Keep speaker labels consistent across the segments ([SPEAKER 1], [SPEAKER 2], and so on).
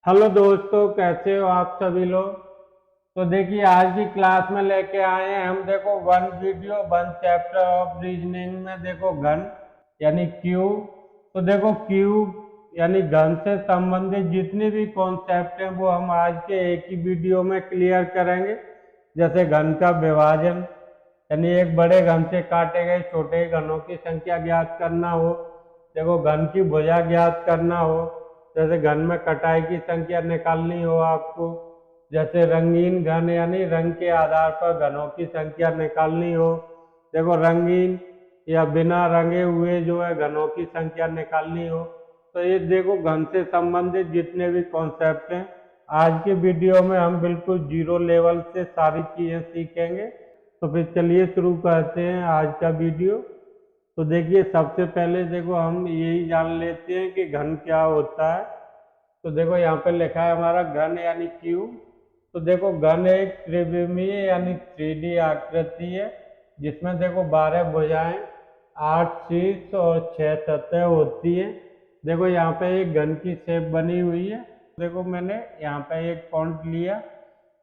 [SPEAKER 1] Hello दोस्तों, कैसे हो आप सभी लोग। तो देखिए, आज की क्लास में लेके आए हैं हम। देखो, one video one chapter of reasoning में देखो घन यानी क्यूब। तो देखो, क्यूब यानी घन से संबंधित जितने भी कॉन्सेप्ट हैं वो हम आज के एक ही वीडियो में क्लियर करेंगे। जैसे घन का विभाजन यानी एक बड़े घन से काटे गए छोटे घनों की संख्या ज्ञात करना हो। देखो, घन की भुजा ज्ञात करना हो। जैसे घन में कटाई की संख्या निकालनी हो आपको। जैसे रंगीन घन यानी रंग के आधार पर घनों की संख्या निकालनी हो। देखो, रंगीन या बिना रंगे हुए जो है घनों की संख्या निकालनी हो। तो ये देखो, घन से संबंधित जितने भी कॉन्सेप्ट हैं आज के वीडियो में हम बिल्कुल जीरो लेवल से सारी चीजें सीखेंगे। तो फिर चलिए शुरू करते हैं आज का वीडियो। तो देखिए, सबसे पहले देखो हम यही जान लेते हैं कि घन क्या होता है। तो देखो, यहाँ पे लिखा है हमारा घन यानी क्यूब। तो देखो, घन एक त्रिविमीय यानी 3D आकृति है जिसमें देखो 12 भुजाएं, 8 शीर्ष और 6 सतह होती हैं। देखो, यहाँ पे एक घन की शेप बनी हुई है। देखो, मैंने यहाँ पे एक पॉइंट लिया।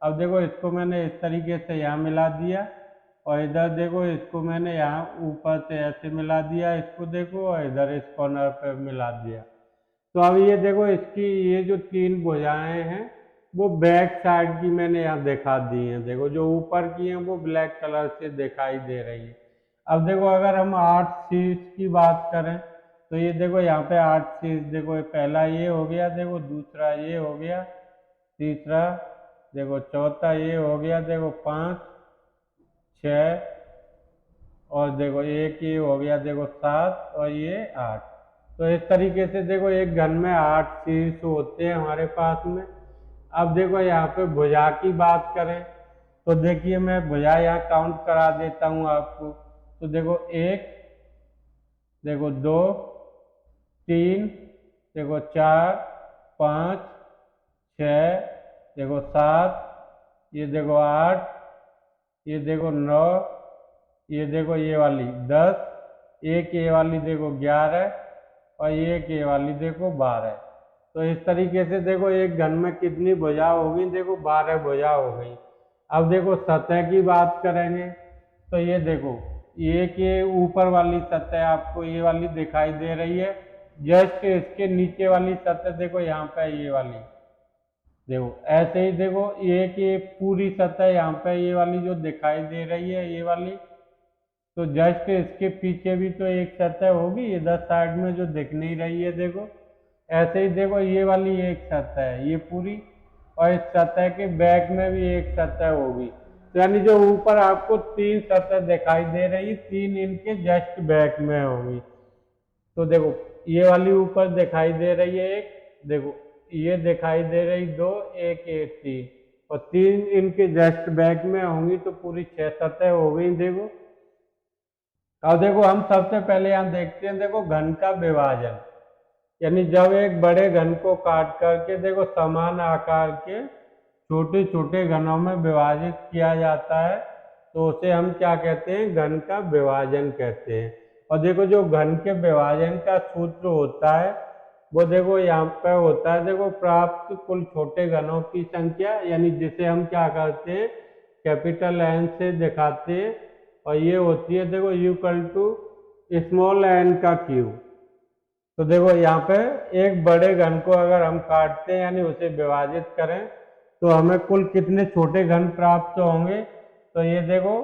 [SPEAKER 1] अब देखो, इसको मैंने इस तरीके से यहाँ मिला दिया और इधर देखो इसको मैंने यहाँ ऊपर से ऐसे मिला दिया, इसको देखो, और इधर इस कॉर्नर पे मिला दिया। तो अब ये देखो, इसकी ये जो 3 भुजाएं हैं वो बैक साइड की मैंने यहाँ दिखा दी हैं। देखो, जो ऊपर की हैं वो ब्लैक कलर से दिखाई दे रही है। अब देखो, अगर हम 8 शीर्ष की बात करें तो ये देखो, यहाँ पे 8 शीर्ष। देखो, पहला ये हो गया, देखो दूसरा ये हो गया, तीसरा देखो, चौथा ये हो गया, देखो 5 6 और देखो एक ये हो गया, देखो 7 और ये 8। तो इस तरीके से देखो एक घन में 8 शीर्ष होते हैं हमारे पास में। अब देखो, यहाँ पे भुजा की बात करें तो देखिए, मैं भुजा यहाँ काउंट करा देता हूँ आपको। तो देखो, एक, देखो दो, तीन, देखो चार, पाँच, छ, देखो सात, ये देखो आठ, ये देखो नौ, ये देखो ये वाली 10, एक ये वाली देखो 11 और एक ये वाली देखो 12। तो इस तरीके से देखो एक घन में कितनी भुजा होगी, देखो 12 भुजा हो गई। अब देखो, सतह की बात करेंगे तो ये देखो, एक ये ऊपर वाली सतह आपको ये वाली दिखाई दे रही है। जस्ट इसके नीचे वाली सतह देखो, यहाँ पे ये वाली देखो, ऐसे ही देखो एक ये पूरी सतह यहाँ पे ये वाली जो दिखाई दे रही है ये वाली। तो जस्ट इसके पीछे भी तो एक सतह होगी इधर साइड में जो दिख नहीं रही है। देखो, ऐसे ही देखो ये वाली एक सतह है ये पूरी, और इस सतह के बैक में भी एक सतह होगी। तो यानी जो ऊपर आपको 3 सतह दिखाई दे रही, 3 इनके जस्ट बैक में होगी। तो देखो, ये वाली ऊपर दिखाई दे रही है एक, देखो ये दिखाई दे रही दो, एक एक तीन, और 3 इनके जस्ट बैक में होंगी। तो पूरी 6 सतह हो गई। देखो, अब देखो हम सबसे पहले यहाँ देखते हैं, देखो घन का विभाजन यानी जब एक बड़े घन को काट करके देखो समान आकार के छोटे छोटे घनों में विभाजित किया जाता है तो उसे हम क्या कहते हैं, घन का विभाजन कहते हैं। और देखो, जो घन के विभाजन का सूत्र होता है वो देखो यहाँ पे होता है, देखो प्राप्त कुल छोटे घनों की संख्या, यानी जिसे हम क्या करते हैं, कैपिटल एन से दिखाते हैं। और ये होती है देखो इक्वल टू स्मॉल एन का क्यूब। तो देखो, यहाँ पे एक बड़े घन को अगर हम काटते हैं यानी उसे विभाजित करें तो हमें कुल कितने छोटे घन प्राप्त होंगे। तो ये देखो,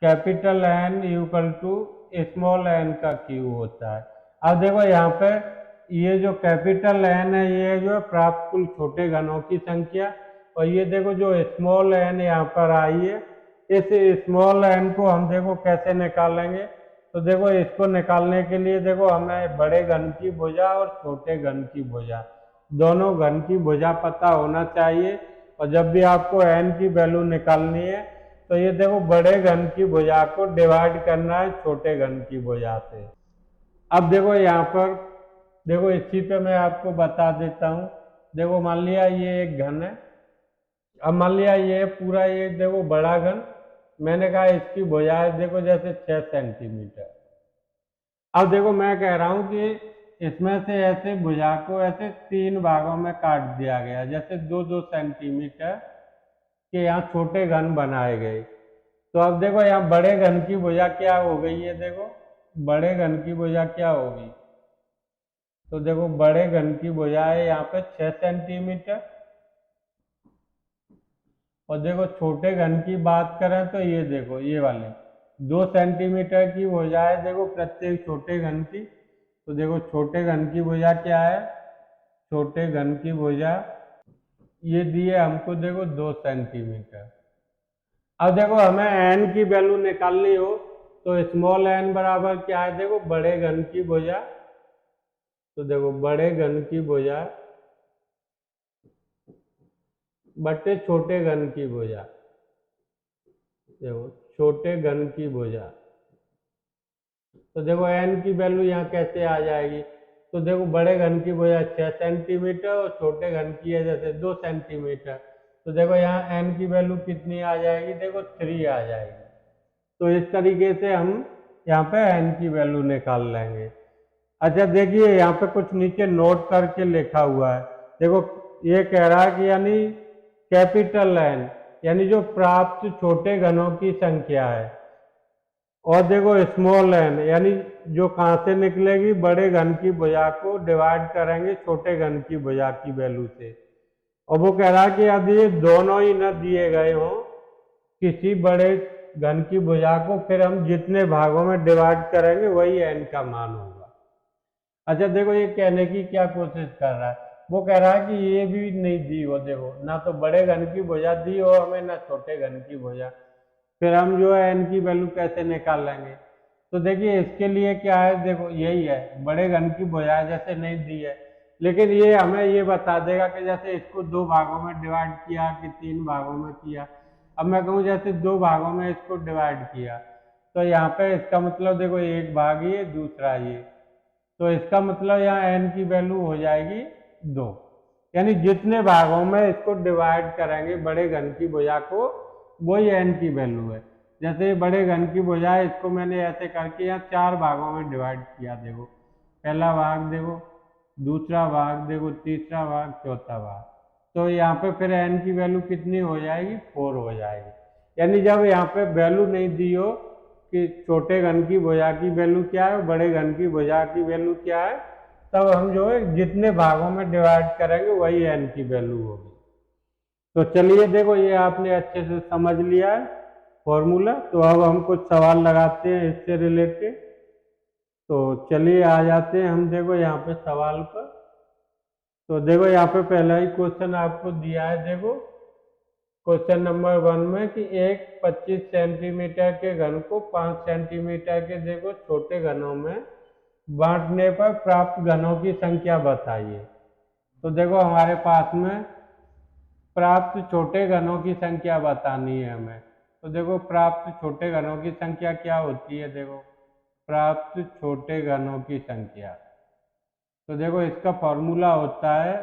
[SPEAKER 1] capital N equal to small N का क्यूब होता है। अब देखो, यहाँ पे ये जो कैपिटल एन है ये जो है प्राप्त कुल छोटे घनों की संख्या, और ये देखो जो स्मॉल एन यहाँ पर आई है, इस स्मॉल एन को हम देखो कैसे निकालेंगे। तो देखो, इसको निकालने के लिए देखो हमें बड़े घन की भुजा और छोटे घन की भुजा, दोनों घन की भुजा पता होना चाहिए। और जब भी आपको एन की वैल्यू निकालनी है तो ये देखो बड़े घन की भुजा को डिवाइड करना है छोटे घन की भुजा से। अब देखो यहाँ पर, देखो इसी पे मैं आपको बता देता हूँ। देखो, मान लिया ये एक घन है। अब मान लिया ये पूरा ये देखो बड़ा घन, मैंने कहा इसकी भुजा है देखो जैसे 6 सेंटीमीटर। अब देखो, मैं कह रहा हूँ कि इसमें से ऐसे भुजा को ऐसे 3 भागों में काट दिया गया, जैसे 2-2 सेंटीमीटर के यहाँ छोटे घन बनाए गए। तो अब देखो यहाँ बड़े घन की भुजा क्या हो गई है, देखो बड़े घन की भुजा क्या होगी, तो देखो बड़े घन की भुजा है यहाँ पे 6 सेंटीमीटर। और देखो छोटे घन की बात करें तो ये देखो ये वाले 2 सेंटीमीटर की भुजा है, देखो प्रत्येक छोटे घन की। तो देखो छोटे घन की भुजा क्या है, छोटे घन की भुजा ये दिए हमको देखो 2 सेंटीमीटर। अब देखो हमें एन की वैल्यू निकालनी हो तो स्मॉल एन बराबर क्या है, देखो बड़े घन की भुजा। तो देखो बड़े घन की भुजा बटे छोटे घन की भुजा, देखो छोटे घन की भुजा। तो देखो एन की वैल्यू यहाँ कैसे आ जाएगी, तो देखो बड़े घन की भुजा 6 सेंटीमीटर और छोटे घन की है जैसे 2 सेंटीमीटर। तो देखो यहाँ एन की वैल्यू कितनी आ जाएगी, देखो 3 आ जाएगी। तो इस तरीके से हम यहाँ पे एन की वैल्यू निकाल लेंगे। अच्छा देखिए यहाँ पे कुछ नीचे नोट करके लिखा हुआ है, देखो ये कह रहा है कि यानी कैपिटल एन यानी जो प्राप्त छोटे घनों की संख्या है, और देखो स्मॉल एन यानी जो कहाँ से निकलेगी, बड़े घन की भुजा को डिवाइड करेंगे छोटे घन की भुजा की वैल्यू से। और वो कह रहा है कि यदि ये दोनों ही न दिए गए हों किसी बड़े घन की भुजा को, फिर हम जितने भागों में डिवाइड करेंगे वही एन का मान होगा। अच्छा देखो ये कहने की क्या कोशिश कर रहा है, वो कह रहा है कि ये भी नहीं दी हो, देखो ना तो बड़े घन की भुजा दी हो हमें ना छोटे घन की भुजा, फिर हम जो है एन की वैल्यू कैसे निकाल लेंगे। तो देखिए इसके लिए क्या है, देखो यही है बड़े घन की भुजा जैसे नहीं दी है, लेकिन ये हमें ये बता देगा कि जैसे इसको 2 भागों में डिवाइड किया कि 3 भागों में किया। अब मैं कहूँ जैसे 2 भागों में इसको डिवाइड किया, तो यहाँ पे इसका मतलब देखो एक भाग ये दूसरा ये, तो इसका मतलब यहाँ एन की वैल्यू हो जाएगी 2। यानी जितने भागों में इसको डिवाइड करेंगे बड़े घन की भुजा को वही एन की वैल्यू है। जैसे बड़े घन की भुजा है, इसको मैंने ऐसे करके यहाँ 4 भागों में डिवाइड किया, देखो पहला भाग देखो, दूसरा भाग देखो, तीसरा भाग, चौथा भाग। तो यहाँ पे फिर एन की वैल्यू कितनी हो जाएगी, 4 हो जाएगी। यानी जब यहाँ पे वैल्यू नहीं दी हो कि छोटे घन की भुजा की वैल्यू क्या है, बड़े घन की भुजा की वैल्यू क्या है, तब हम जो है जितने भागों में डिवाइड करेंगे वही एन की वैल्यू होगी। तो चलिए देखो ये आपने अच्छे से समझ लिया है फॉर्मूला। तो अब हम कुछ सवाल लगाते हैं इससे रिलेटेड। तो चलिए आ जाते हैं हम देखो यहाँ पे सवाल पर। तो देखो यहाँ पे पहला ही क्वेश्चन आपको दिया है, देखो क्वेश्चन नंबर 1 में कि एक 25 सेंटीमीटर के घन को 5 सेंटीमीटर के देखो छोटे घनों में बांटने पर प्राप्त घनों की संख्या बताइए। तो देखो हमारे पास में प्राप्त छोटे घनों की संख्या बतानी है हमें। तो देखो प्राप्त छोटे घनों की संख्या क्या होती है, देखो प्राप्त छोटे घनों की संख्या, तो देखो इसका फॉर्मूला होता है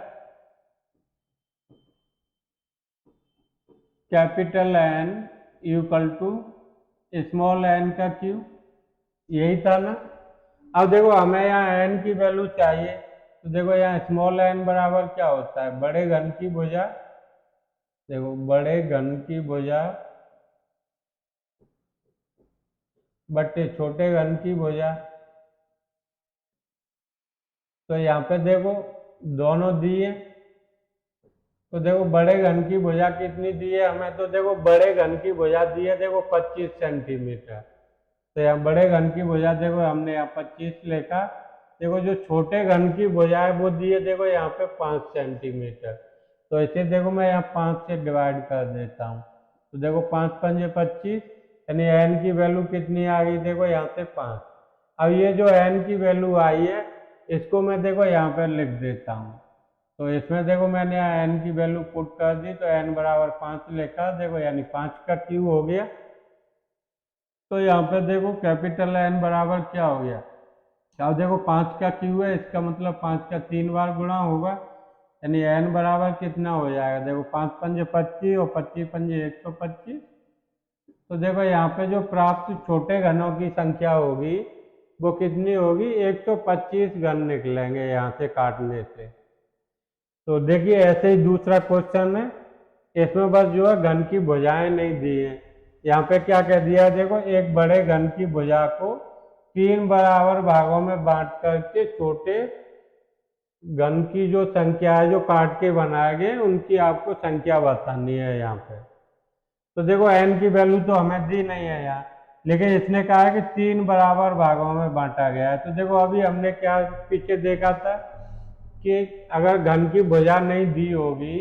[SPEAKER 1] capital N equal to small N का क्यूब, यही था ना। अब देखो हमें यहाँ एन की वैल्यू चाहिए, तो देखो यहाँ स्मॉल एन बराबर क्या होता है, बड़े घन की भुजा, देखो बड़े घन की भुजा बटे छोटे घन की भुजा। तो यहाँ पे देखो दोनों दिए, तो देखो बड़े घन की भुजा कितनी दी है हमें, तो देखो बड़े घन की भुजा दी है देखो 25 सेंटीमीटर। तो यहाँ बड़े घन की भुजा देखो हमने यहाँ 25 लिखा, देखो जो छोटे घन की भुजा है वो दी है देखो यहाँ पे 5 सेंटीमीटर। तो इसे देखो मैं यहाँ 5 से डिवाइड कर देता हूँ, तो देखो 5 पंजे 25, यानी एन की वैल्यू कितनी आ गई, देखो यहाँ से 5। अब ये जो एन की वैल्यू आई है इसको मैं देखो यहाँ पर लिख देता हूँ। तो इसमें देखो मैंने यहाँ एन की वैल्यू पुट कर दी, तो एन बराबर 5 लिखा, देखो यानी 5 का क्यूब हो गया। तो यहाँ पे देखो कैपिटल एन बराबर क्या हो गया, अब देखो 5 का क्यूब है, इसका मतलब 5 का 3 बार गुणा होगा, यानी एन बराबर कितना हो जाएगा, देखो 5 पंजे 25 और 25 पंजे 125। तो देखो यहाँ पे जो प्राप्त छोटे घनों की संख्या होगी वो कितनी होगी, 125 घन निकलेंगे यहाँ से काटने से। तो देखिए ऐसे ही दूसरा क्वेश्चन है, इसमें बस जो है घन की भुजाएं नहीं दी है। यहाँ पे क्या कह दिया है, देखो एक बड़े घन की भुजा को 3 बराबर भागों में बांट करके छोटे घन की जो संख्या है जो काट के बनाए गए उनकी आपको संख्या बतानी है यहाँ पे। तो देखो n की वैल्यू तो हमें दी नहीं है यहाँ, लेकिन इसने कहा है कि 3 बराबर भागों में बांटा गया है। तो देखो अभी हमने क्या पीछे देखा था कि अगर घन की भुजा नहीं दी होगी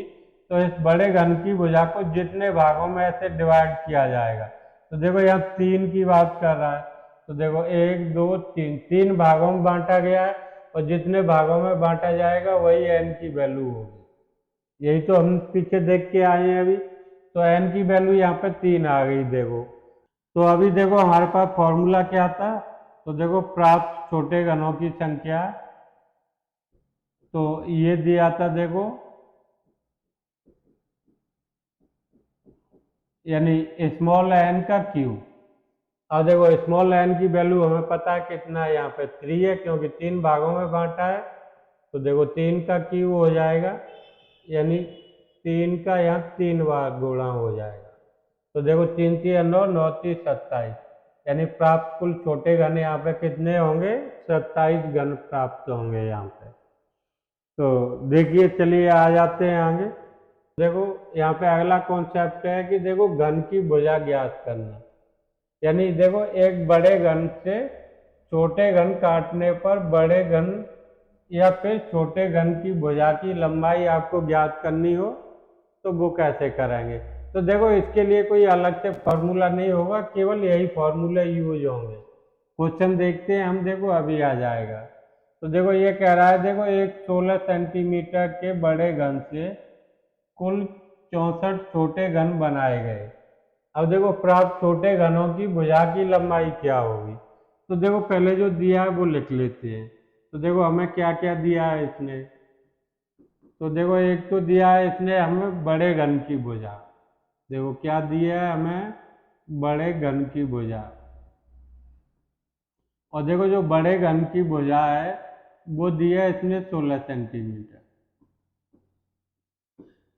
[SPEAKER 1] तो इस बड़े घन की भुजा को जितने भागों में ऐसे डिवाइड किया जाएगा। तो देखो यहाँ 3 की बात कर रहा है, तो देखो 1 2 3, 3 भागों में बांटा गया है और जितने भागों में बांटा जाएगा वही n की वैल्यू होगी। यही तो हम पीछे देख के आए हैं अभी। तो n की वैल्यू यहाँ पे 3 आ गई देखो। तो अभी देखो हमारे पास फॉर्मूला क्या था, तो देखो प्राप्त छोटे घनों की संख्या, तो ये दिया था देखो, यानी स्मॉल n का क्यूब। अब देखो स्मॉल n की वैल्यू हमें पता है कितना है, यहाँ पे 3 है क्योंकि 3 भागों में बांटा है। तो देखो 3 का क्यूब हो जाएगा, यानी 3 का यहाँ 3 बार गुणा हो जाएगा। तो देखो 3 3 9 9 3 27, यानी प्राप्त कुल छोटे घन यहाँ पे कितने होंगे, 27 घन प्राप्त होंगे यहाँ पे। तो देखिए चलिए आ जाते हैं आगे। देखो यहाँ पे अगला कॉन्सेप्ट है कि देखो घन की भुजा ज्ञात करना, यानी देखो एक बड़े घन से छोटे घन काटने पर बड़े घन या फिर छोटे घन की भुजा की लंबाई आपको ज्ञात करनी हो तो वो कैसे करेंगे। तो देखो इसके लिए कोई अलग से फॉर्मूला नहीं होगा, केवल यही फॉर्मूला यूज होंगे। क्वेश्चन देखते हैं हम, देखो अभी आ जाएगा। तो देखो ये कह रहा है, देखो एक 16 सेंटीमीटर के बड़े घन से कुल 64 छोटे घन बनाए गए। अब देखो प्राप्त छोटे घनों की भुजा की लंबाई क्या होगी। तो देखो पहले जो दिया है वो लिख लेते हैं। तो देखो हमें क्या क्या दिया है इसने, तो देखो एक तो दिया है इसने हमें बड़े घन की भुजा, देखो क्या दिया है हमें, बड़े घन की भुजा। और देखो जो बड़े घन की भुजा है वो दिया है इसने 16 सेंटीमीटर।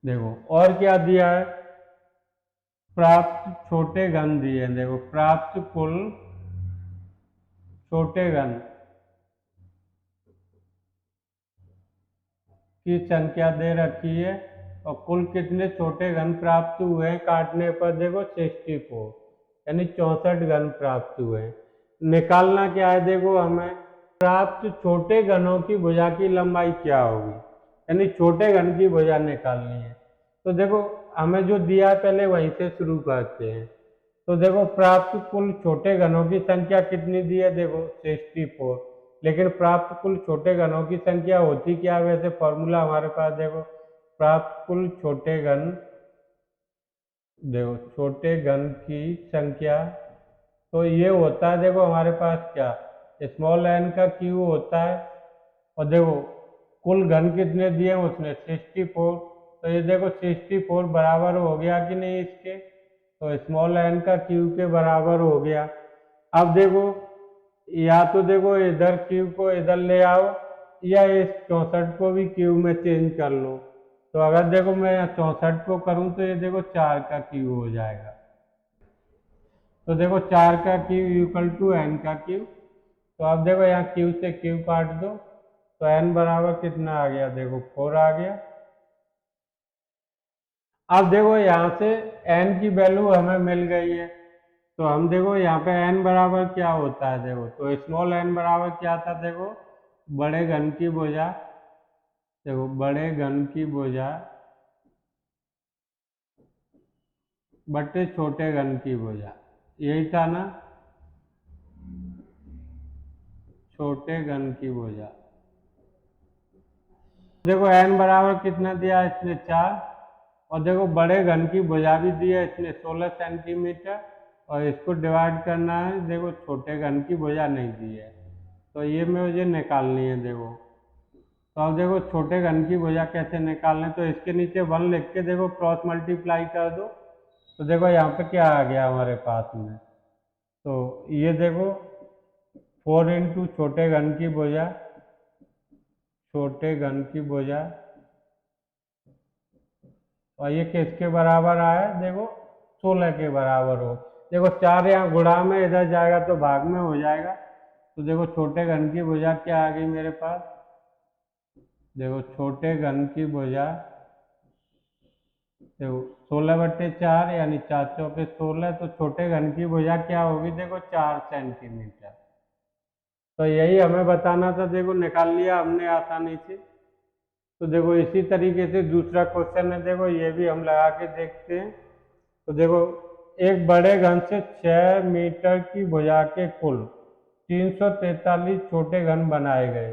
[SPEAKER 1] देखो और क्या दिया है, प्राप्त छोटे घन दिए हैं, देखो प्राप्त कुल छोटे घन की संख्या दे रखी है और कुल कितने छोटे घन प्राप्त हुए हैं काटने पर, देखो 64, यानी 64 घन प्राप्त हुए हैं। निकालना क्या है, देखो हमें प्राप्त छोटे घनों की भुजा की लंबाई क्या होगी, यानी छोटे घन की भुजा निकालनी है। तो देखो हमें जो दिया है पहले वहीं से शुरू करते हैं। तो देखो प्राप्त कुल छोटे घनों की संख्या कितनी दी है, देखो 64, लेकिन प्राप्त कुल छोटे घनों की संख्या होती क्या है, वैसे फॉर्मूला हमारे पास देखो प्राप्त कुल छोटे घन, देखो छोटे घन की संख्या, तो ये होता है देखो हमारे पास क्या, स्मॉल n का क्यूब होता है। और देखो कुल घन कितने दिए उसने 64, तो ये देखो 64 बराबर हो गया कि नहीं इसके, तो स्मॉल n का क्यूब के बराबर हो गया। अब देखो या तो देखो इधर क्यूब को इधर ले आओ या इस 64 को भी क्यूब में चेंज कर लो। तो अगर देखो मैं 64 को करूं तो ये देखो 4 का क्यूब हो जाएगा। तो देखो 4 का क्यूब इक्वल टू n का क्यूब। तो अब देखो यहाँ क्यूब से क्यूब काट दो, तो n बराबर कितना आ गया, देखो 4 आ गया। अब देखो यहाँ से n की वैल्यू हमें मिल गई है, तो हम देखो यहाँ पे n बराबर क्या होता है, देखो तो स्मॉल n बराबर क्या था, देखो बड़े घन की भुजा, देखो बड़े घन की भुजा बटे छोटे घन की भुजा, यही था ना, छोटे घन की भुजा। देखो n बराबर कितना दिया इसने 4, और देखो बड़े घन की भुजा भी दी है इसने 16 सेंटीमीटर, और इसको डिवाइड करना है, देखो छोटे घन की भुजा नहीं दी है, तो ये मुझे निकालनी है देखो। तो अब देखो छोटे घन की भुजा कैसे निकालना है, तो इसके नीचे 1 लिख के देखो क्रॉस मल्टीप्लाई कर दो। तो देखो यहाँ पे क्या आ गया हमारे पास में, तो ये देखो 4 इंटू छोटे घन की भुजा, छोटे घन की भुजा, और ये किसके बराबर आया, देखो 16 के बराबर हो। देखो 4 यहाँ गुणा में इधर जाएगा तो भाग में हो जाएगा। तो देखो छोटे घन की भुजा क्या आ गई मेरे पास, देखो छोटे घन की भुजा, देखो 16/4 यानी 4 चौके 16, तो छोटे घन की भुजा क्या होगी, देखो 4 सेंटीमीटर। तो यही हमें बताना था, देखो निकाल लिया हमने आसानी से। तो देखो इसी तरीके से दूसरा क्वेश्चन है, देखो ये भी हम लगा के देखते हैं। तो देखो एक बड़े घन से 6 मीटर की भुजा के कुल 343 छोटे घन बनाए गए,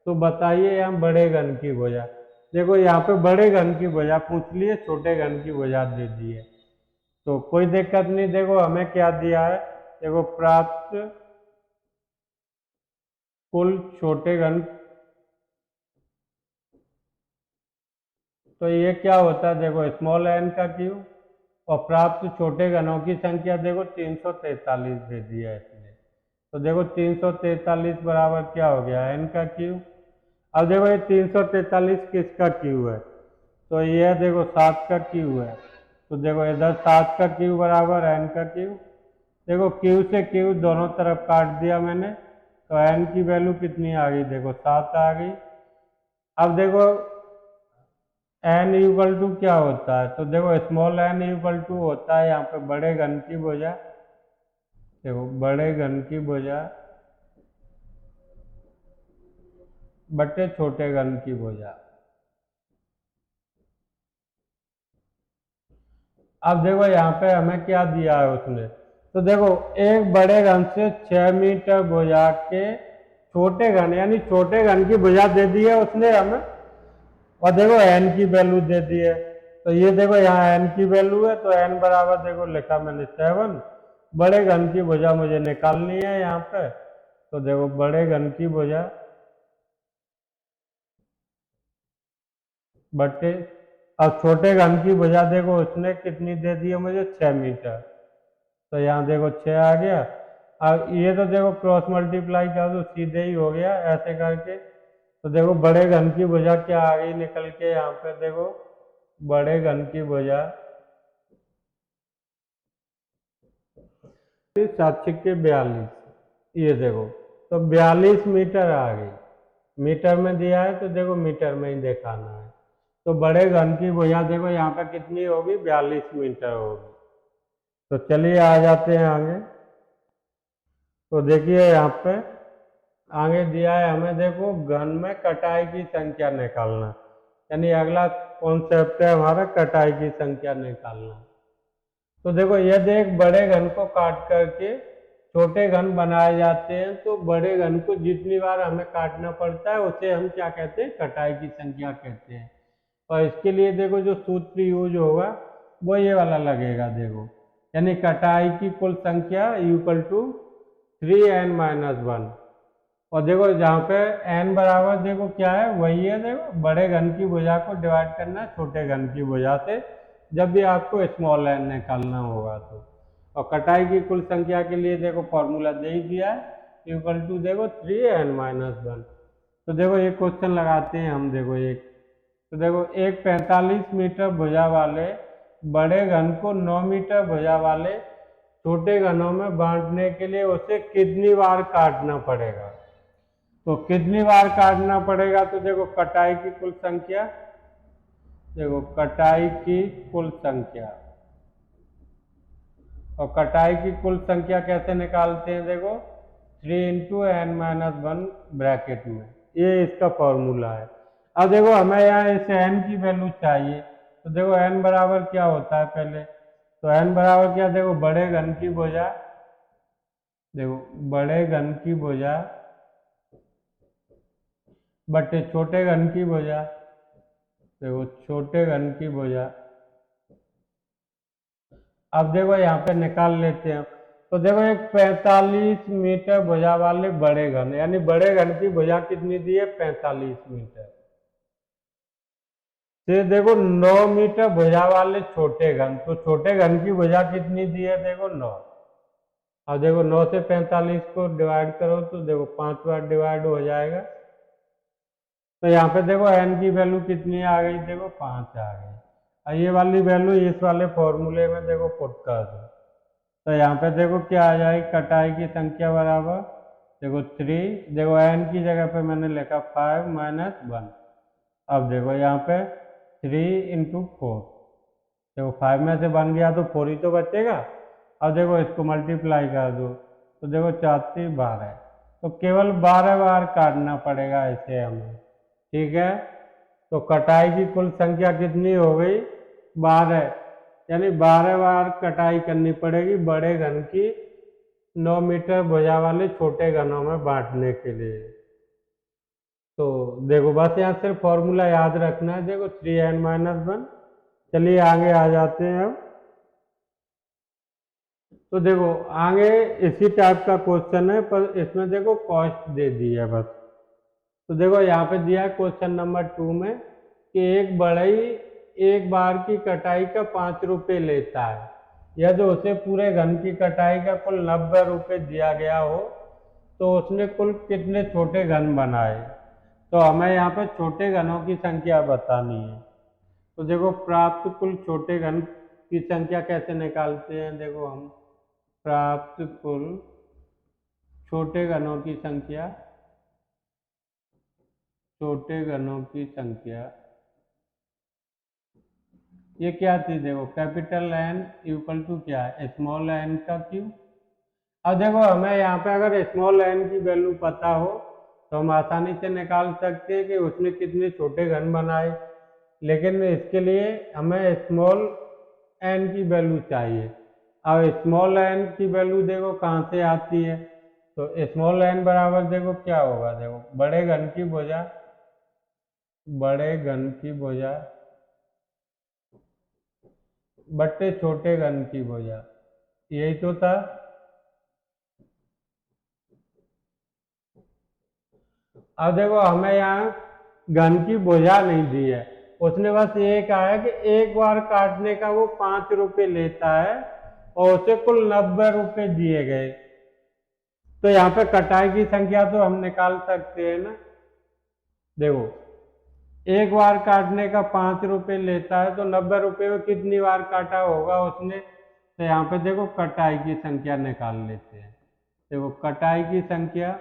[SPEAKER 1] तो बताइए यहाँ बड़े घन की भुजा। देखो यहाँ पे बड़े घन की भुजा पूछ लिए, छोटे घन की भुजा दे दी है, तो कोई दिक्कत नहीं। देखो हमें क्या दिया है, देखो प्राप्त कुल छोटे घन, तो ये क्या होता है, देखो स्मॉल एन का क्यूब, और प्राप्त छोटे घनों की संख्या देखो 343 दे दिया है इसने। तो देखो 343 बराबर क्या हो गया, एन का क्यूब। अब देखो ये 343 किसका क्यूब है, तो ये देखो 7 का क्यूब है। तो देखो इधर 7 का क्यूब बराबर एन का क्यूब। देखो क्यू से क्यू दोनों तरफ काट दिया मैंने, तो एन की वैल्यू कितनी आ गई, देखो 7 आ गई। अब देखो एन इक्वल टू क्या होता है, तो देखो स्मॉल एन इक्वल टू होता है यहाँ पे बड़े घन की भुजा, देखो बड़े घन की भुजा बटे छोटे घन की भुजा। अब देखो यहाँ पे हमें क्या दिया है उसने, तो देखो एक बड़े घन से 6 मीटर भुजा के छोटे घन, यानी छोटे घन की भुजा दे दी है उसने हमें, और देखो एन की वैल्यू दे दी है। तो ये देखो यहाँ एन की वैल्यू है, तो एन बराबर देखो लिखा मैंने 7। बड़े घन की भुजा मुझे निकालनी है यहाँ पे, तो देखो बड़े घन की भुजा बटे, अब छोटे घन की भुजा देखो उसने कितनी दे दी है मुझे, 6 मीटर। तो यहाँ देखो 6 आ गया। अब ये तो देखो क्रॉस मल्टीप्लाई कर दो सीधे ही हो गया ऐसे करके। तो देखो बड़े घन की भुजा क्या आ गई निकल के, यहाँ पे देखो बड़े घन की भुजा 7×42, ये देखो तो 42 मीटर आ गई। मीटर में दिया है तो देखो मीटर में ही दिखाना है। तो बड़े घन की भुजा देखो यहाँ पे कितनी होगी, 42 मीटर होगी। तो चलिए आ जाते हैं आगे। तो देखिए यहाँ पे आगे दिया है हमें, देखो घन में कटाई की संख्या निकालना, यानी अगला कॉन्सेप्ट है हमारा कटाई की संख्या निकालना। तो देखो यदि एक बड़े घन को काट करके छोटे घन बनाए जाते हैं, तो बड़े घन को जितनी बार हमें काटना पड़ता है उसे हम क्या कहते हैं, कटाई की संख्या कहते हैं। और इसके लिए देखो जो सूत्र यूज होगा वो ये वाला लगेगा, देखो यानी कटाई की कुल संख्या इक्वल टू 3n-1। और देखो जहाँ पे n बराबर देखो क्या है, वही है, देखो बड़े घन की भुजा को डिवाइड करना है छोटे घन की भुजा से, जब भी आपको स्मॉल n निकालना होगा तो। और कटाई की कुल संख्या के लिए देखो फॉर्मूला दे ही दिया है, इक्वल टू देखो 3n-1। तो देखो एक क्वेश्चन लगाते हैं हम, देखो एक, तो देखो एक 45 मीटर भुजा वाले बड़े घन को 9 मीटर भुजा वाले छोटे घनों में बांटने के लिए उसे कितनी बार काटना पड़ेगा। तो कितनी बार काटना पड़ेगा, तो देखो कटाई की कुल संख्या, देखो कटाई की कुल संख्या, और कटाई की कुल संख्या कैसे निकालते हैं, देखो 3×n-1 ब्रैकेट में, ये इसका फॉर्मूला है। अब देखो हमें यहाँ इस n की वैल्यू चाहिए, तो देखो n बराबर क्या होता है पहले, तो n बराबर क्या, देखो बड़े घन की भुजा, देखो बड़े घन की भुजा बटे छोटे घन की भुजा, देखो छोटे घन की भुजा। अब देखो यहाँ पे निकाल लेते हैं, तो देखो एक 45 मीटर भुजा वाले बड़े घन, यानी बड़े घन की भुजा कितनी दी है, 45 मीटर। फिर देखो 9 मीटर भुजा वाले छोटे घन, तो छोटे घन की भुजा कितनी दी है, देखो 9। अब देखो 9 से 45 को डिवाइड करो तो देखो 5 बार डिवाइड हो जाएगा। तो यहाँ पे देखो n की वैल्यू कितनी आ गई, देखो 5 आ गई। और ये वाली वैल्यू इस वाले फॉर्मूले में देखो पुट कर दो। तो यहाँ पे देखो क्या आ जाएगी, कटाई की संख्या बराबर देखो 3, देखो n की जगह पे मैंने लिखा 5 माइनस 1। अब देखो यहाँ पे 3 इंटू 4, देखो 5 में से बन गया तो 4 ही तो बचेगा। अब देखो इसको मल्टीप्लाई कर दो तो देखो 4×3=12, तो केवल 12 बार काटना पड़ेगा इसे हमें। ठीक है, तो कटाई की कुल संख्या कितनी हो गई, 12, यानी 12 बार कटाई करनी पड़ेगी बड़े घन की 9 मीटर भुजा वाले छोटे घनों में बांटने के लिए। तो देखो बस यहाँ सिर्फ फॉर्मूला याद रखना है, देखो 3n-1। चलिए आगे आ जाते हैं अब। तो देखो आगे इसी टाइप का क्वेश्चन है, पर इसमें देखो कॉस्ट दे दी है बस। तो देखो यहाँ पे दिया है क्वेश्चन नंबर 2 में कि एक बढ़ई एक बार की कटाई का 5 रुपये लेता है, यदि उसे पूरे घन की कटाई का कुल 90 रुपये दिया गया हो तो उसने कुल कितने छोटे घन बनाए। तो हमें यहाँ पे छोटे घनों की संख्या बतानी है। तो देखो प्राप्त कुल छोटे घन की संख्या कैसे निकालते हैं, देखो हम प्राप्त कुल छोटे घनों की संख्या, छोटे घनों की संख्या ये क्या थी, देखो कैपिटल एन इक्वल टू क्या है, स्मॉल एन का क्यूब। अब देखो हमें यहाँ पे अगर स्मॉल एन की वैल्यू पता हो तो हम आसानी से निकाल सकते हैं कि उसने कितने छोटे घन बनाए, लेकिन इसके लिए हमें स्मॉल एन की वैल्यू चाहिए। अब स्मॉल एन की वैल्यू देखो कहाँ से आती है, तो स्मॉल एन बराबर देखो क्या होगा, देखो बड़े घन की भुजा, बड़े घन की भुजा बट्टे छोटे घन की भुजा, यही तो था। अब देखो हमें यहाँ घन की भुजा नहीं दी है, उसने बस ये कहा है कि एक बार काटने का वो 5 रुपये लेता है और उसे कुल 90 रुपये दिए गए। तो यहाँ पे कटाई की संख्या तो हम निकाल सकते हैं ना। देखो एक बार काटने का 5 रुपये लेता है तो 90 रुपये में कितनी बार काटा होगा उसने। तो यहाँ पे देखो कटाई की संख्या निकाल लेते हैं। देखो कटाई की संख्या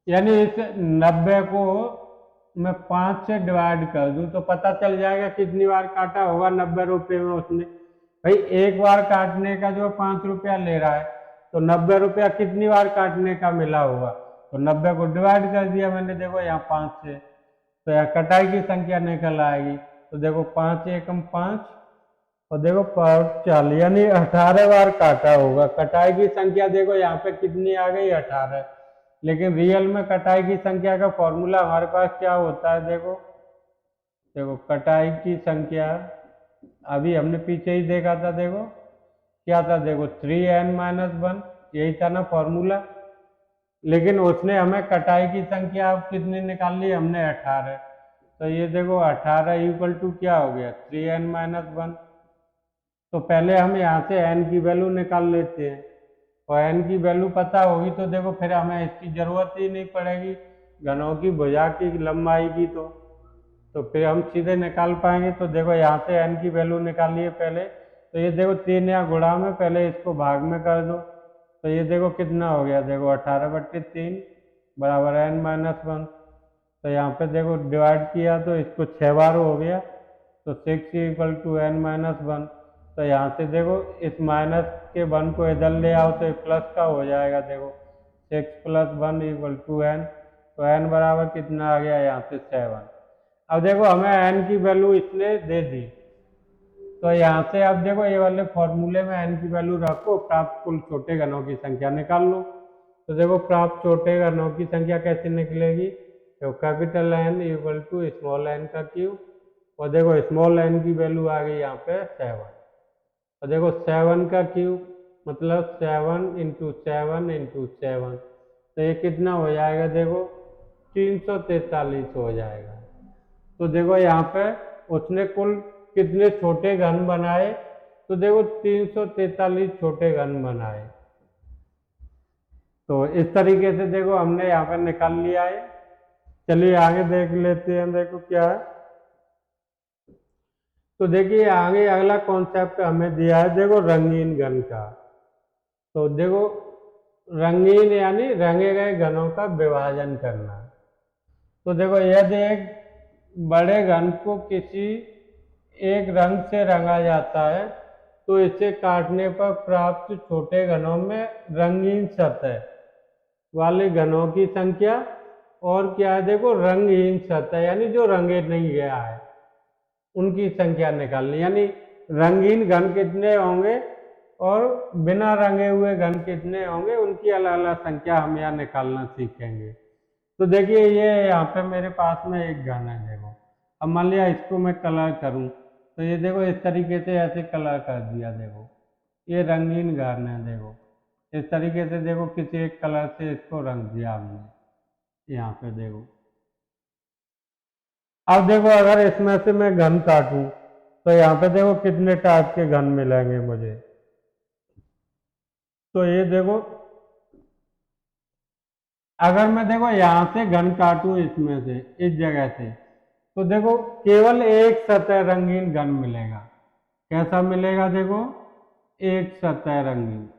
[SPEAKER 1] यानी इस 90 को मैं 5 से डिवाइड कर दूं तो पता चल जाएगा कितनी बार काटा होगा 90 रुपये में उसने। भाई एक बार काटने का जो 5 रुपया ले रहा है तो 90 रुपया कितनी बार काटने का मिला होगा, तो 90 को डिवाइड कर दिया मैंने देखो यहाँ 5 से, तो यहाँ कटाई की संख्या निकल आएगी। तो देखो 5 एकम 5 और देखो 40 यानी 18 बार काटा होगा। कटाई की संख्या देखो यहाँ पे कितनी आ गई, 18। लेकिन रियल में कटाई की संख्या का फॉर्मूला हमारे पास क्या होता है, देखो देखो कटाई की संख्या अभी हमने पीछे ही देखा था, देखो क्या था, देखो 3n-1 यही था ना फॉर्मूला। लेकिन उसने हमें कटाई की संख्या अब कितनी निकाली, हमने 18। तो ये देखो 18 इक्वल टू क्या हो गया, 3n-1। तो पहले हम यहाँ से n की वैल्यू निकाल लेते हैं, और n की वैल्यू पता होगी तो देखो फिर हमें इसकी ज़रूरत ही नहीं पड़ेगी घनों की भुजा की लंबाई की। तो फिर हम सीधे निकाल पाएंगे। तो देखो यहाँ से n की वैल्यू निकालिए पहले। तो ये देखो 3 या गुणा में पहले इसको भाग में कर दो, तो ये देखो कितना हो गया, देखो 18/3 बराबर n-1। तो यहाँ पे देखो डिवाइड किया तो इसको 6 बार हो गया, तो 6 इक्वल टू n-1। तो यहाँ से देखो इस माइनस के 1 को इधर ले आओ तो प्लस का हो जाएगा, देखो 6 + 1 इक्वल टू n। तो n बराबर कितना आ गया, यहाँ से 7। अब देखो हमें n की वैल्यू इसने दे दी, तो यहाँ से अब देखो ये वाले फॉर्मूले में n की वैल्यू रखो, प्राप्त कुल छोटे घनों की संख्या निकाल लो। तो देखो प्राप्त छोटे घनों की संख्या कैसे निकलेगी, तो capital N equal to small n का क्यूब, और देखो स्मॉल n की वैल्यू आ गई यहाँ पे 7। और देखो 7 का क्यूब मतलब 7 × 7 × 7, तो ये कितना हो जाएगा, देखो 343 हो जाएगा। तो देखो यहाँ पे उसने कुल कितने छोटे घन बनाए, तो देखो 343 छोटे घन बनाए। तो इस तरीके से देखो हमने यहाँ पर निकाल लिया है। चलिए आगे देख लेते हैं, देखो क्या है। तो देखिए आगे अगला कॉन्सेप्ट हमें दिया है, देखो रंगीन घन का। तो देखो रंगीन यानी रंगे गए घनों का विभाजन करना। तो देखो यदि एक बड़े घन को किसी एक रंग से रंगा जाता है तो इसे काटने पर प्राप्त छोटे घनों में रंगीन सतह वाले घनों की संख्या और क्या है, देखो रंगहीन सतह यानी जो रंगे नहीं गया है उनकी संख्या निकालनी। यानी रंगीन घन कितने होंगे और बिना रंगे हुए घन कितने होंगे, उनकी अलग अलग संख्या हम यहाँ निकालना सीखेंगे। तो देखिए ये यहाँ पे मेरे पास में एक घन है, देखो अब मान लिया इसको मैं कलर करूँ तो ये देखो इस तरीके से ऐसे कलर कर दिया। देखो ये रंगीन घन है, देखो इस तरीके से देखो किसी एक कलर से इसको रंग दिया हमने यहाँ पे। देखो अब देखो अगर इसमें से मैं घन काटूं तो यहाँ पे देखो कितने टाइप के घन मिलेंगे मुझे। तो ये देखो अगर मैं देखो यहाँ से घन काटूं इसमें से इस जगह से तो देखो केवल एक सतह रंगीन घन मिलेगा। कैसा मिलेगा, देखो एक सतह रंगीन।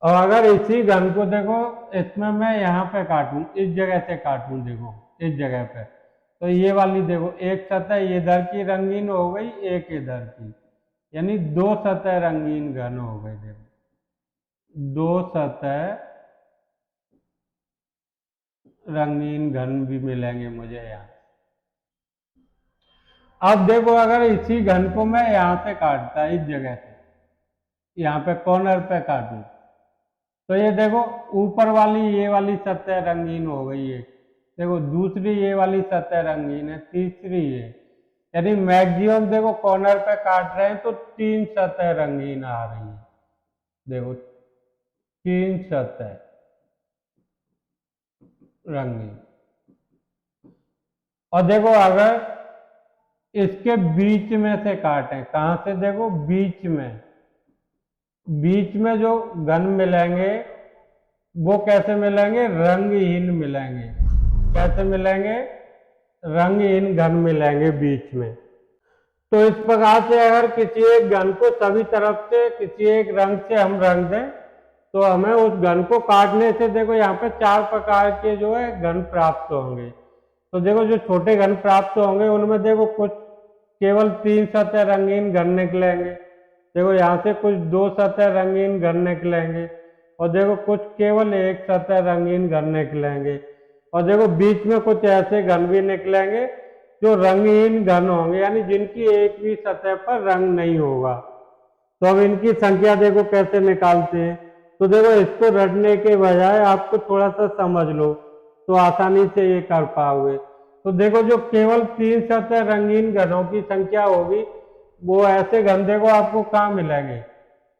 [SPEAKER 1] और अगर इसी घन को देखो इसमें मैं यहाँ पे काटूं, इस जगह से काटूं, देखो इस जगह पे, तो ये वाली देखो एक सतह इधर की रंगीन हो गई, एक इधर की, यानी दो सतह रंगीन घन हो गए। देखो दो सतह रंगीन घन भी मिलेंगे मुझे यहाँ। अब देखो अगर इसी घन को मैं यहाँ से काटता इस जगह से, यहाँ पे कॉर्नर पे काटूं तो ये देखो ऊपर वाली ये वाली सतह रंगीन हो गई है, देखो दूसरी ये वाली सतह रंगीन है, तीसरी ये, यानी मैक्सिमम देखो कॉर्नर पे काट रहे हैं तो तीन सतह रंगीन आ रही है। देखो तीन सतह रंगीन। और देखो अगर इसके बीच में से काटें, कहां से, देखो बीच में, बीच में जो घन मिलेंगे वो कैसे मिलेंगे, रंगहीन मिलेंगे। कैसे मिलेंगे, रंगहीन घन मिलेंगे बीच में। तो इस प्रकार से अगर किसी एक घन को सभी तरफ से किसी एक रंग से हम रंग दें तो हमें उस घन को काटने से देखो यहाँ पे चार प्रकार के जो है घन प्राप्त होंगे। तो देखो जो छोटे घन प्राप्त होंगे उनमें देखो कुछ केवल तीन सतह रंगीन घन निकलेंगे, देखो यहाँ से कुछ दो सतह रंगीन घन निकलेंगे, और देखो कुछ केवल एक सतह रंगीन घन निकलेंगे, और देखो बीच में कुछ ऐसे घन भी निकलेंगे जो रंगहीन घन होंगे, यानी जिनकी एक भी सतह पर रंग नहीं होगा। तो अब इनकी संख्या देखो कैसे निकालते हैं। तो देखो इसको रटने के बजाय आपको थोड़ा सा समझ लो तो आसानी से ये कर पाओगे। तो देखो जो केवल तीन सतह रंगीन घनों की संख्या होगी वो ऐसे घन देखो आपको कहाँ मिलेंगे,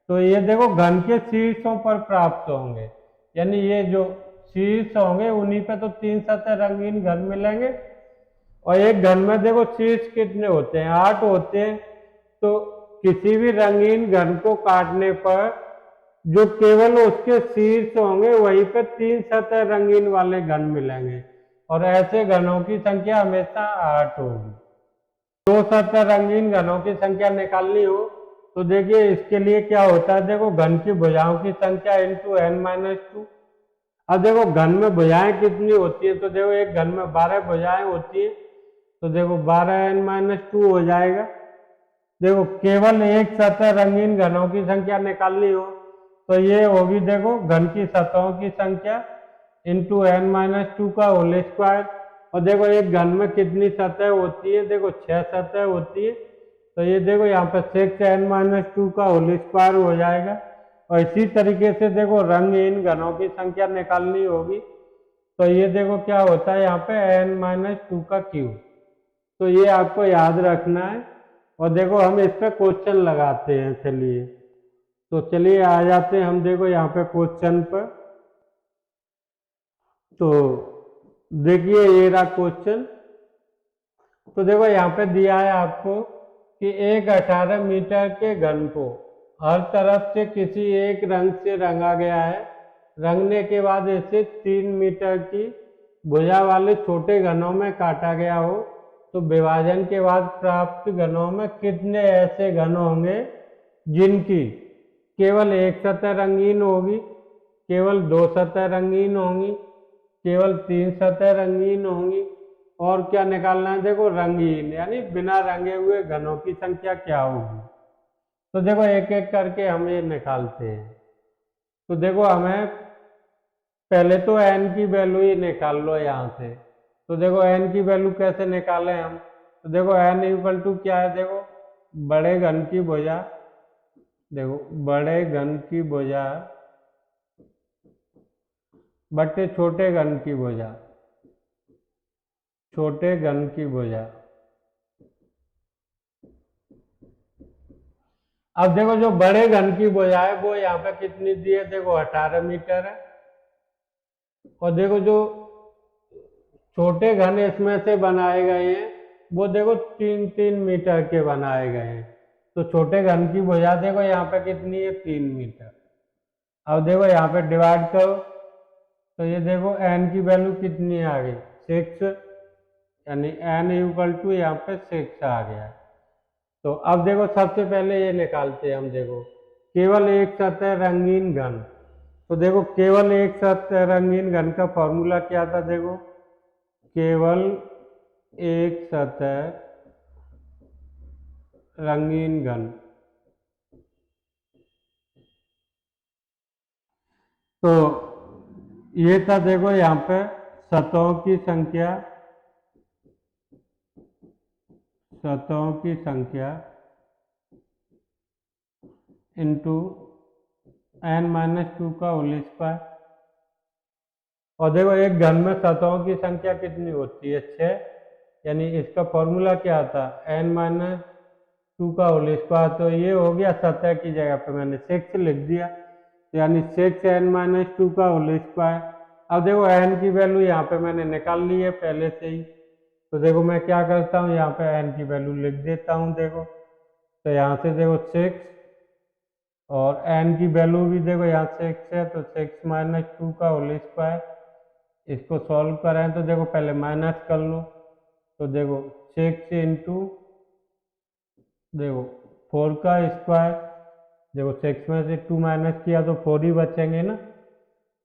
[SPEAKER 1] तो ये देखो घन के शीर्षों पर प्राप्त होंगे, यानी ये जो शीर्ष होंगे उन्हीं पे तो तीन सतह रंगीन घन मिलेंगे। और एक घन में देखो शीर्ष कितने होते हैं, 8 होते हैं। तो किसी भी रंगीन घन को काटने पर जो केवल उसके शीर्ष होंगे वहीं पे तीन सतह रंगीन वाले घन मिलेंगे, और ऐसे घनों की संख्या हमेशा 8 होगी। दो सतह रंगीन घनों की संख्या निकालनी हो तो देखिए इसके लिए क्या होता है, देखो घन की भुजाओं की संख्या इंटू n-2। अब देखो घन में भुजाएं कितनी होती है, तो देखो एक घन में 12 भुजाएं होती है, तो देखो 12n-2 हो जाएगा। देखो केवल एक सतह रंगीन घनों की संख्या निकालनी हो तो ये होगी देखो घन की सतहों की संख्या इंटू n-2 का होल स्क्वायर। और देखो एक घन में कितनी सतह होती है, देखो 6 सतह होती है, तो ये देखो यहाँ पे 6n-2 का होल स्क्वायर हो जाएगा। और इसी तरीके से देखो रंगहीन घनों की संख्या निकालनी होगी तो ये देखो क्या होता है यहाँ पे n-2 का क्यूब। तो ये आपको याद रखना है। और देखो हम इस पे क्वेश्चन लगाते हैं, चलिए तो चलिए आ जाते हैं हम देखो यहाँ पे क्वेश्चन पर। तो देखिए ये रहा क्वेश्चन। तो देखो यहाँ पे दिया है आपको कि एक 18 मीटर के घन को हर तरफ से किसी एक रंग से रंगा गया है। रंगने के बाद इसे 3 मीटर की भुजा वाले छोटे घनों में काटा गया हो, तो विभाजन के बाद प्राप्त घनों में कितने ऐसे घन होंगे जिनकी केवल एक सतह रंगीन होगी, केवल दो सतह रंगीन होंगी, केवल तीन सतह रंगीन होंगी, और क्या निकालना है देखो रंगीन यानी बिना रंगे हुए घनों की संख्या क्या होगी। तो देखो एक एक करके हम ये निकालते हैं। तो देखो हमें पहले तो n की वैल्यू ही निकाल लो यहाँ से। तो देखो n की वैल्यू कैसे निकालें हम, तो देखो n इक्वल टू क्या है, देखो बड़े घन की भुजा, देखो बड़े घन की भुजा बटे छोटे घन की भुजा, छोटे घन की भुजा। अब देखो जो बड़े घन की भुजा है वो यहाँ पे कितनी दी है, देखो 18 मीटर है। और देखो जो छोटे घन इसमें से बनाए गए हैं वो देखो 3-3 मीटर के बनाए गए हैं। तो छोटे घन की भुजा देखो यहाँ पे कितनी है, 3 मीटर। अब देखो यहाँ पे डिवाइड करो, तो ये देखो n की वैल्यू कितनी आ गई, 6, यानी n इक्वल टू यहाँ पे 6 आ गया। तो अब देखो सबसे पहले ये निकालते हैं हम, देखो केवल एक सतह रंगीन घन। तो देखो केवल एक सतह रंगीन घन का फॉर्मूला क्या था, देखो केवल एक सतह रंगीन घन। तो ये था देखो यहाँ पे सतहों की संख्या, सतहों की संख्या इंटू n-2 का होल स्क्वायर। और देखो एक घन में सतहों की संख्या कितनी होती है, 6, यानी इसका फॉर्मूला क्या था, n-2 का होल स्क्वायर। तो ये हो गया सतह की जगह पे मैंने 6 लिख दिया, यानी 6n-2 का होल स्क्वायर। अब देखो n की वैल्यू यहाँ पे मैंने निकाल ली है पहले से ही। तो देखो मैं क्या करता हूँ, यहाँ पे n की वैल्यू लिख देता हूँ। देखो तो यहाँ से देखो 6 और n की वैल्यू भी देखो यहाँ 6 है, तो 6-2 का होल स्क्वायर। इसको सॉल्व करें तो देखो पहले माइनस कर लो, तो देखो 6 इंटू देखो 4 का स्क्वायर, देखो 6 में से 2 माइनस किया तो 4 ही बचेंगे ना।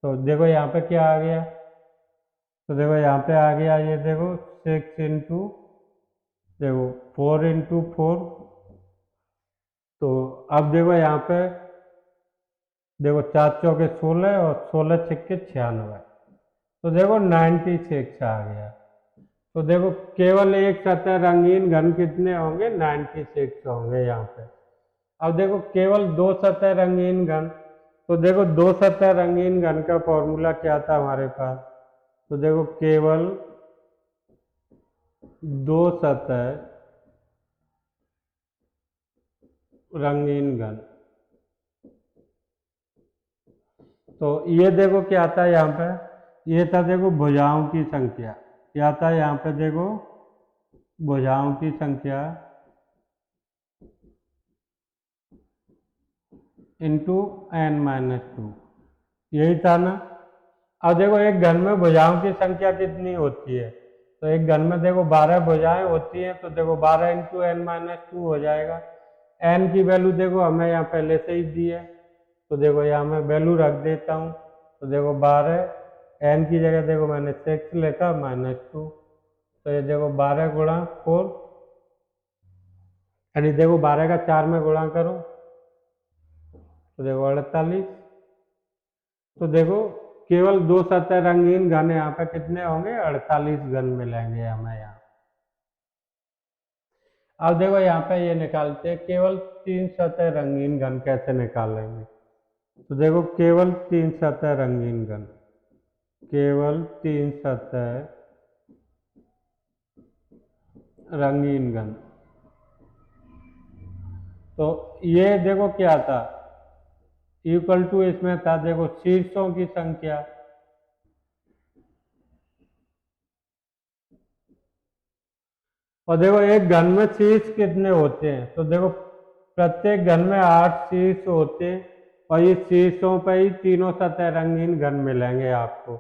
[SPEAKER 1] तो देखो यहाँ पे क्या आ गया, तो देखो यहाँ पे आ गया ये देखो 6 इंटू देखो 4 इंटू 4। तो अब देखो यहाँ पे देखो 4 चौके 16 और 16 छक्के 96, तो देखो 96 आ गया। तो देखो केवल एक सतह रंगीन घन कितने होंगे, 96 होंगे यहाँ पे। अब देखो केवल दो सतह रंगीन घन, तो देखो दो सतह रंगीन घन का फॉर्मूला क्या था हमारे पास, तो देखो केवल दो सतह रंगीन घन। तो ये देखो क्या था यहाँ पे, ये था देखो भुजाओं की संख्या, क्या था यहाँ पे देखो भुजाओं की संख्या इंटू n-2, यही था ना। अब देखो एक घन में भुजाओं की संख्या कितनी होती है, तो एक घन में देखो 12 भुजाएं होती हैं, तो देखो 12 इंटू n-2 हो जाएगा। n की वैल्यू देखो हमें यहाँ पहले से ही दी है, तो देखो यहाँ मैं वैल्यू रख देता हूँ। तो देखो 12, n की जगह देखो मैंने 6 लिखा -2, तो ये देखो 12 गुणा 4, यानी देखो 12 का 4 में गुणा करो तो देखो 48। तो देखो केवल दो सतह रंगीन घन यहाँ पे कितने होंगे, 48 घन मिलेंगे हमें यहाँ। अब देखो यहाँ पे ये निकालते हैं केवल 3 सतह रंगीन घन कैसे निकालेंगे। तो देखो केवल 3 सतह रंगीन घन, केवल 3 सतह रंगीन घन। तो ये देखो क्या था, इक्वल टू इसमें था देखो शीर्षों की संख्या, और देखो एक घन में शीर्ष कितने होते हैं, तो देखो प्रत्येक घन में 8 शीर्ष होते हैं और ये शीर्षों पर ही तीनों सतह रंगीन घन मिलेंगे आपको।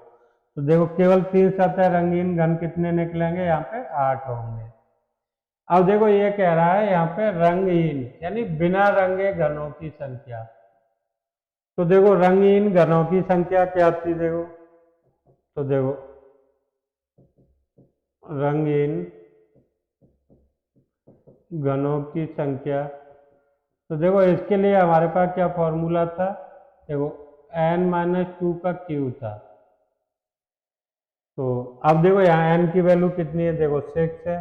[SPEAKER 1] तो देखो केवल 3 सतह रंगीन घन कितने निकलेंगे, यहाँ पे 8 होंगे। अब देखो ये कह रहा है यहाँ पे रंगहीन यानी बिना रंगे घनों की संख्या। तो देखो रंगीन घनों की संख्या क्या थी, देखो तो देखो रंगीन घनों की संख्या, तो देखो इसके लिए हमारे पास क्या फॉर्मूला था, देखो n-2 का क्यू था। तो अब देखो यहाँ n की वैल्यू कितनी है, देखो 6 है,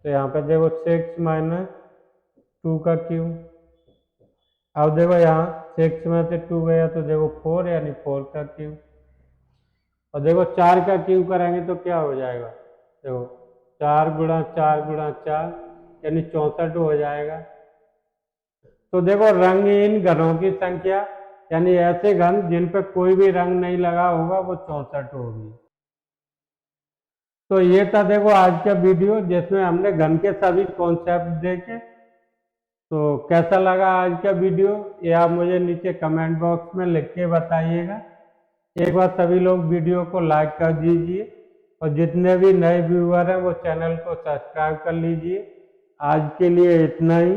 [SPEAKER 1] तो यहाँ पे देखो 6 - 2 का क्यू। अब देखो यहाँ 6 में से 2 गया तो देखो 4 यानी 4 का क्यू। और देखो 4 का क्यू करेंगे तो क्या हो जाएगा, देखो 4 गुणा 4 गुणा 4 यानी 64 हो जाएगा। तो देखो रंगहीन घनों की संख्या यानी ऐसे घन जिन पे कोई भी रंग नहीं लगा होगा वो 64 होगी। तो ये था देखो आज का वीडियो जिसमें हमने घन के सभी कॉन्सेप्ट देखे। तो कैसा लगा आज का वीडियो ये आप मुझे नीचे कमेंट बॉक्स में लिख के बताइएगा। एक बार सभी लोग वीडियो को लाइक कर दीजिए और जितने भी नए व्यूअर हैं वो चैनल को सब्सक्राइब कर लीजिए। आज के लिए इतना ही।